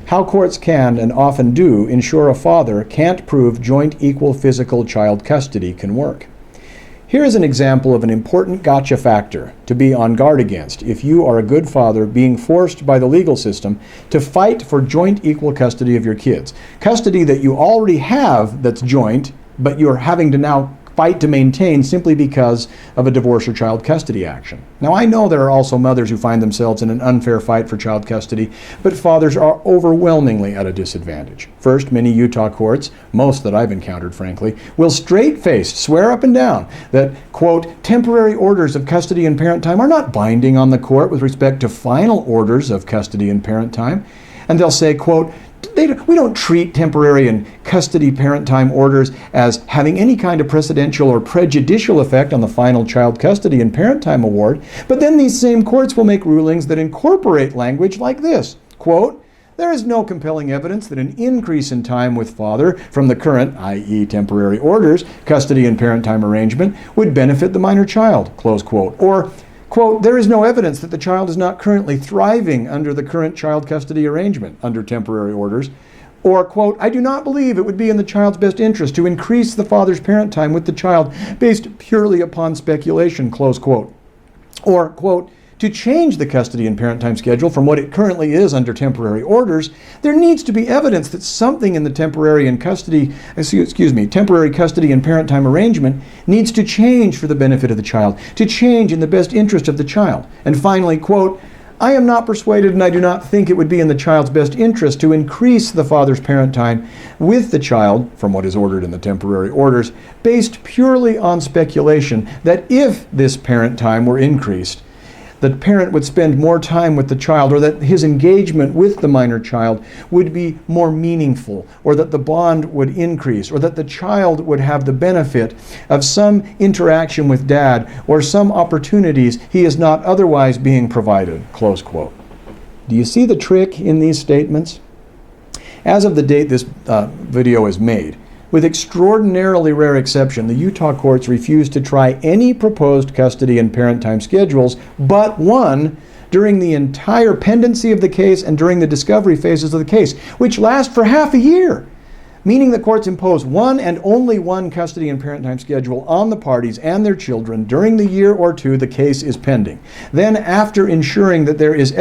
how courts can, and often do, ensure a father can't prove joint equal physical child custody can work. Here is an example of an important gotcha factor to be on guard against if you are a good father being forced by the legal system to fight for joint equal custody of your kids. Custody that you already have that's joint, but you're having to now fight to maintain simply because of a divorce or child custody action. Now, I know there are also mothers who find themselves in an unfair fight for child custody, but fathers are overwhelmingly at a disadvantage. First, many Utah courts, most that I've encountered frankly, will straight-faced swear up and down that, quote, temporary orders of custody and parent time are not binding on the court with respect to final orders of custody and parent time. And they'll say, quote, we don't treat temporary and custody parent time orders as having any kind of precedential or prejudicial effect on the final child custody and parent time award. But then these same courts will make rulings that incorporate language like this, quote, there is no compelling evidence that an increase in time with father from the current, i.e. temporary orders, custody and parent time arrangement would benefit the minor child, close quote. Or, quote, there is no evidence that the child is not currently thriving under the current child custody arrangement under temporary orders. Or, quote, I do not believe it would be in the child's best interest to increase the father's parent time with the child based purely upon speculation, close quote. Or, quote, to change the custody and parent time schedule from what it currently is under temporary orders, there needs to be evidence that something in the temporary custody and parent time arrangement needs to change for the benefit of the child, to change in the best interest of the child. And finally, quote, I am not persuaded and I do not think it would be in the child's best interest to increase the father's parent time with the child, from what is ordered in the temporary orders, based purely on speculation that if this parent time were increased, the parent would spend more time with the child, or that his engagement with the minor child would be more meaningful, or that the bond would increase, or that the child would have the benefit of some interaction with dad, or some opportunities he is not otherwise being provided, close quote. Do you see the trick in these statements? As of the date this video is made, with extraordinarily rare exception, the Utah courts refused to try any proposed custody and parent time schedules but one during the entire pendency of the case and during the discovery phases of the case, which last for half a year, meaning the courts impose one and only one custody and parent time schedule on the parties and their children during the year or two the case is pending. Then, after ensuring that there is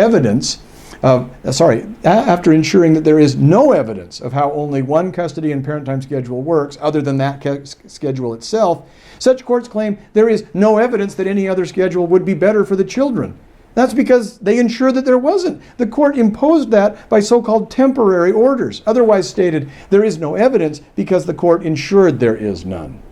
after ensuring that there is no evidence of how only one custody and parent time schedule works other than that schedule itself, such courts claim there is no evidence that any other schedule would be better for the children. That's because they ensure that there wasn't. The court imposed that by so-called temporary orders. Otherwise stated, there is no evidence because the court ensured there is none.